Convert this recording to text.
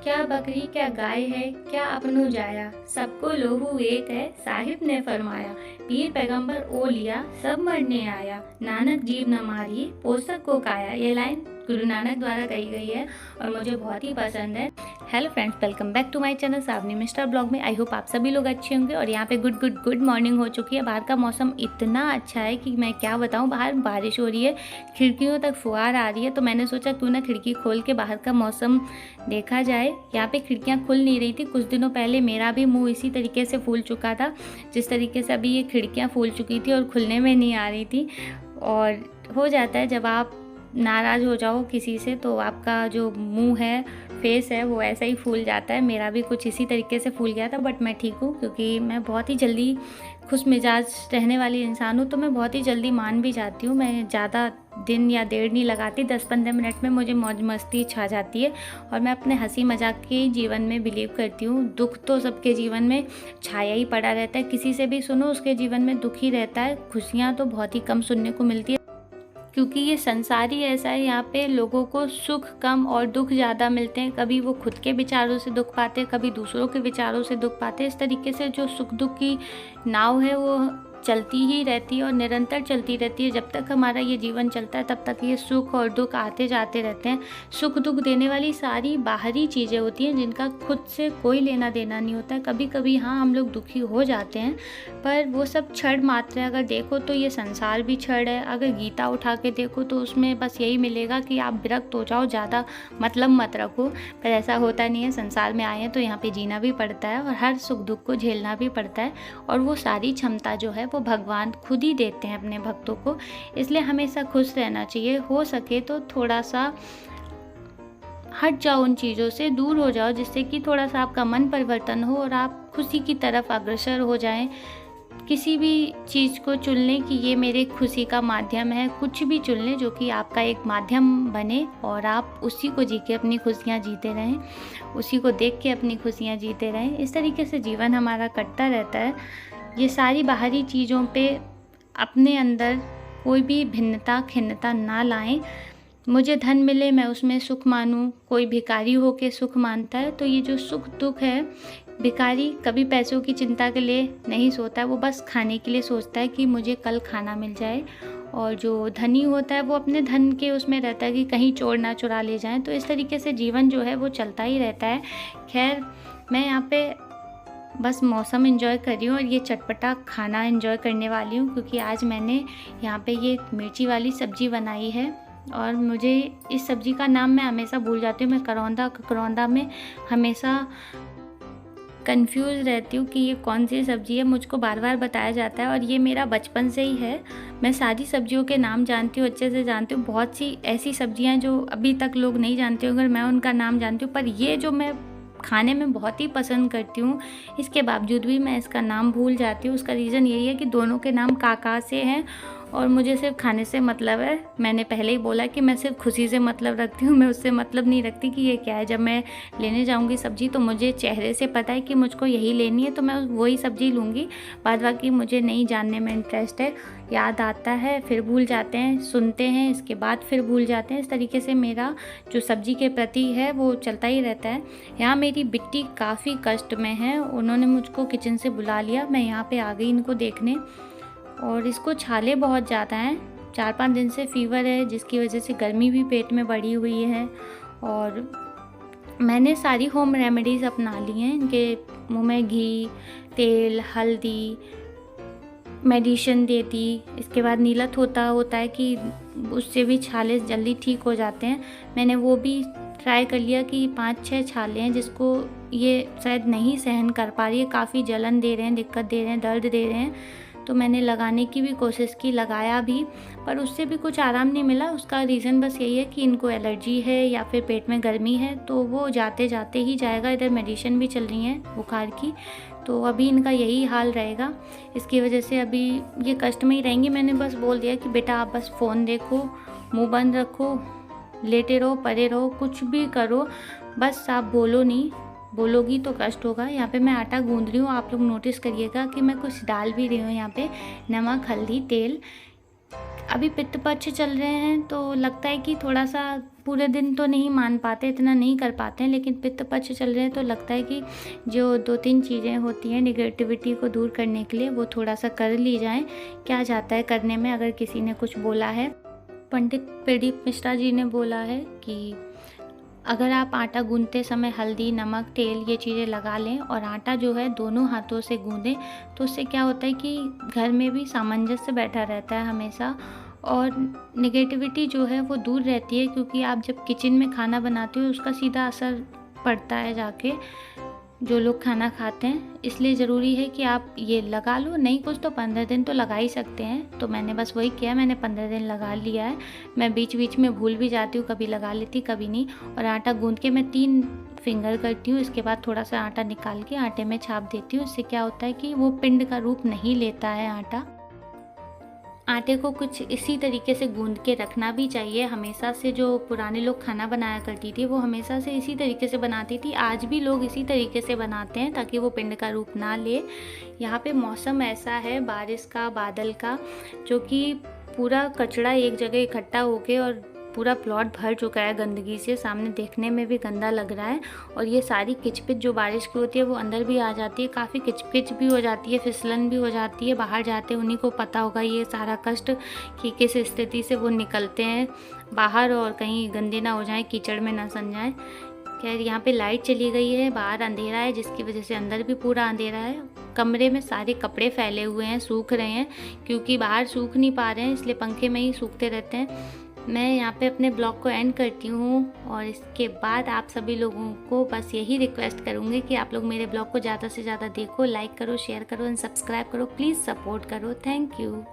क्या बकरी क्या गाय है, क्या अपनो जाया, सबको लोहू एक है, साहिब ने फरमाया। पीर पैगंबर ओ लिया, सब मरने आया, नानक जीव न मारिए, पोषक को काया। ये लाइन गुरु नानक द्वारा कही गई है और मुझे बहुत ही पसंद है। Hello friends, welcome back to my channel Saavni mister blog में। आई होप आप सभी लोग अच्छे होंगे। और यहाँ पे गुड मॉर्निंग हो चुकी है। बाहर का मौसम इतना अच्छा है कि मैं क्या बताऊँ। बाहर बारिश हो रही है, खिड़कियों तक फुहार आ रही है। तो मैंने सोचा क्यों ना खिड़की खोल के बाहर का मौसम देखा जाए। यहाँ पे खिड़कियाँ खुल नहीं रही थी। कुछ दिनों पहले मेरा भी मुँह इसी तरीके से फूल चुका था, जिस तरीके से अभी ये खिड़कियाँ फूल चुकी थी और खुलने में नहीं आ रही थी। और हो जाता है जब आप नाराज़ हो जाओ किसी से तो आपका जो मुंह है, फेस है, वो ऐसा ही फूल जाता है। मेरा भी कुछ इसी तरीके से फूल गया था, बट मैं ठीक हूँ क्योंकि मैं बहुत ही जल्दी खुश मिजाज रहने वाली इंसान हूँ। तो मैं बहुत ही जल्दी मान भी जाती हूँ। मैं ज़्यादा दिन या देर नहीं लगाती, 10-15 मिनट में मुझे मौज मस्ती छा जाती है। और मैं अपने हंसी मजाक के जीवन में बिलीव करती हूँ। दुख तो सबके जीवन में छाया ही पड़ा रहता है। किसी से भी सुनो उसके जीवन में दुख ही रहता है। खुशियाँ तो बहुत ही कम सुनने को मिलती है, क्योंकि ये संसार ही ऐसा है। यहाँ पे लोगों को सुख कम और दुख ज़्यादा मिलते हैं। कभी वो खुद के विचारों से दुख पाते हैं, कभी दूसरों के विचारों से दुख पाते हैं। इस तरीके से जो सुख दुख की नाव है वो चलती ही रहती है और निरंतर चलती रहती है। जब तक हमारा ये जीवन चलता है तब तक ये सुख और दुख आते जाते रहते हैं। सुख दुख देने वाली सारी बाहरी चीज़ें होती हैं जिनका खुद से कोई लेना देना नहीं होता है। कभी कभी हाँ, हम लोग दुखी हो जाते हैं, पर वो सब क्षण मात्र है। अगर देखो तो ये संसार भी क्षण है। अगर गीता उठा के देखो तो उसमें बस यही मिलेगा कि आप विरक्त हो जाओ, ज़्यादा मतलब मत रखो। पर ऐसा होता नहीं है। संसार में आए हैं तो यहाँ पे जीना भी पड़ता है और हर सुख दुख को झेलना भी पड़ता है। और वो सारी क्षमता जो है वो भगवान खुद ही देते हैं अपने भक्तों को। इसलिए हमेशा खुश रहना चाहिए। हो सके तो थोड़ा सा हट जाओ, उन चीज़ों से दूर हो जाओ, जिससे कि थोड़ा सा आपका मन परिवर्तन हो और आप खुशी की तरफ अग्रसर हो जाएं। किसी भी चीज़ को चुन लें कि ये मेरे खुशी का माध्यम है। कुछ भी चुन लें जो कि आपका एक माध्यम बने और आप उसी को जी के अपनी खुशियाँ जीते रहें, उसी को देख के अपनी खुशियाँ जीते रहें। इस तरीके से जीवन हमारा कटता रहता है। ये सारी बाहरी चीज़ों पे अपने अंदर कोई भी भिन्नता खिन्नता ना लाएं। मुझे धन मिले मैं उसमें सुख मानूं, कोई भिखारी हो के सुख मानता है। तो ये जो सुख दुख है, भिखारी कभी पैसों की चिंता के लिए नहीं सोता है, वो बस खाने के लिए सोचता है कि मुझे कल खाना मिल जाए। और जो धनी होता है वो अपने धन के उसमें रहता है कि कहीं चोर ना चुरा ले जाएं। तो इस तरीके से जीवन जो है वो चलता ही रहता है। खैर, मैं यहाँ पे बस मौसम एंजॉय कर रही हूँ और ये चटपटा खाना एंजॉय करने वाली हूँ, क्योंकि आज मैंने यहाँ पे ये मिर्ची वाली सब्ज़ी बनाई है। और मुझे इस सब्ज़ी का नाम मैं हमेशा भूल जाती हूँ। मैं करौंदा में हमेशा कंफ्यूज रहती हूँ कि ये कौन सी सब्ज़ी है। मुझको बार बार बताया जाता है और ये मेरा बचपन से ही है। मैं सारी सब्जियों के नाम जानती हूँ, अच्छे से जानती हूँ। बहुत सी ऐसी सब्जियाँ जो अभी तक लोग नहीं जानते अगर मैं उनका नाम जानती हूँ, पर ये जो मैं खाने में बहुत ही पसंद करती हूँ, इसके बावजूद भी मैं इसका नाम भूल जाती हूँ। उसका रीज़न यही है कि दोनों के नाम काका से हैं और मुझे सिर्फ खाने से मतलब है। मैंने पहले ही बोला कि मैं सिर्फ खुशी से मतलब रखती हूँ, मैं उससे मतलब नहीं रखती कि ये क्या है। जब मैं लेने जाऊँगी सब्ज़ी तो मुझे चेहरे से पता है कि मुझको यही लेनी है, तो मैं वही सब्ज़ी लूँगी। बाद बाकी मुझे नहीं जानने में इंटरेस्ट है। याद आता है फिर भूल जाते हैं, सुनते हैं इसके बाद फिर भूल जाते हैं। इस तरीके से मेरा जो सब्ज़ी के प्रति है वो चलता ही रहता है। यहाँ मेरी बिट्टी काफ़ी कष्ट में है, उन्होंने मुझको किचन से बुला लिया। मैं यहाँ पे आ गई इनको देखने, और इसको छाले बहुत ज़्यादा हैं। 4-5 दिन से फीवर है, जिसकी वजह से गर्मी भी पेट में बढ़ी हुई है। और मैंने सारी होम रेमेडीज़ अपना ली हैं। इनके मुँह में घी, तेल, हल्दी, मेडिसिन दे दी। इसके बाद नीलत होता है कि उससे भी छाले जल्दी ठीक हो जाते हैं। मैंने वो भी ट्राई कर लिया कि 5-6 छाले हैं जिसको ये शायद नहीं सहन कर पा रही है, काफ़ी जलन दे रहे हैं, दिक्कत दे रहे हैं, दर्द दे रहे हैं। तो मैंने लगाने की भी कोशिश की, लगाया भी, पर उससे भी कुछ आराम नहीं मिला। उसका रीज़न बस यही है कि इनको एलर्जी है या फिर पेट में गर्मी है, तो वो जाते जाते ही जाएगा। इधर मेडिसिन भी चल रही है बुखार की, तो अभी इनका यही हाल रहेगा। इसकी वजह से अभी ये कष्ट में ही रहेंगी। मैंने बस बोल दिया कि बेटा आप बस फ़ोन देखो, मुंह बंद रखो, लेटे रहो, पड़े रहो, कुछ भी करो, बस आप बोलो नहीं। बोलोगी तो कष्ट होगा। यहाँ पे मैं आटा गूंद रही हूँ, आप लोग नोटिस करिएगा कि मैं कुछ डाल भी रही हूँ यहाँ पे, नमक, हल्दी, तेल। अभी पित्त पक्ष चल रहे हैं तो लगता है कि थोड़ा सा पूरे दिन तो नहीं मान पाते, इतना नहीं कर पाते हैं, लेकिन पितृ पक्ष चल रहे हैं तो लगता है कि जो 2-3 चीज़ें होती हैं नेगेटिविटी को दूर करने के लिए वो थोड़ा सा कर ली जाएं। क्या जाता है करने में। अगर किसी ने कुछ बोला है, पंडित प्रदीप मिश्रा जी ने बोला है कि अगर आप आटा गूंथते समय हल्दी, नमक, तेल ये चीज़ें लगा लें और आटा जो है दोनों हाथों से गूंदें तो उससे क्या होता है कि घर में भी सामंजस्य बैठा रहता है हमेशा, और नेगेटिविटी जो है वो दूर रहती है, क्योंकि आप जब किचन में खाना बनाते हो उसका सीधा असर पड़ता है जाके जो लोग खाना खाते हैं। इसलिए ज़रूरी है कि आप ये लगा लो, नहीं कुछ तो 15 दिन तो लगा ही सकते हैं। तो मैंने बस वही किया, मैंने 15 दिन लगा लिया है। मैं बीच बीच में भूल भी जाती हूँ, कभी लगा लेती कभी नहीं। और आटा गूंद के मैं 3 फिंगर करती हूँ, इसके बाद थोड़ा सा आटा निकाल के आटे में छाप देती हूँ। इससे क्या होता है कि वो पिंड का रूप नहीं लेता है आटा। आटे को कुछ इसी तरीके से गूंद के रखना भी चाहिए। हमेशा से जो पुराने लोग खाना बनाया करती थी वो हमेशा से इसी तरीके से बनाती थी, आज भी लोग इसी तरीके से बनाते हैं ताकि वो पिंड का रूप ना ले। यहाँ पे मौसम ऐसा है बारिश का, बादल का, जो कि पूरा कचरा एक जगह इकट्ठा होके और पूरा प्लॉट भर चुका है गंदगी से, सामने देखने में भी गंदा लग रहा है। और ये सारी किचपिच जो बारिश की होती है वो अंदर भी आ जाती है, काफ़ी किचपिच भी हो जाती है, फिसलन भी हो जाती है। बाहर जाते उन्हीं को पता होगा ये सारा कष्ट कि किस स्थिति से वो निकलते हैं बाहर और कहीं गंदे ना हो जाएं, कीचड़ में ना सन जाएं। खैर यहाँ पे लाइट चली गई है, बाहर अंधेरा है जिसकी वजह से अंदर भी पूरा अंधेरा है। कमरे में सारे कपड़े फैले हुए हैं, सूख रहे हैं, क्योंकि बाहर सूख नहीं पा रहे हैं इसलिए पंखे में ही सूखते रहते हैं। मैं यहाँ पे अपने ब्लॉग को एंड करती हूँ और इसके बाद आप सभी लोगों को बस यही रिक्वेस्ट करूँगी कि आप लोग मेरे ब्लॉग को ज़्यादा से ज़्यादा देखो, लाइक करो, शेयर करो एंड सब्सक्राइब करो, प्लीज़ सपोर्ट करो। Thank you.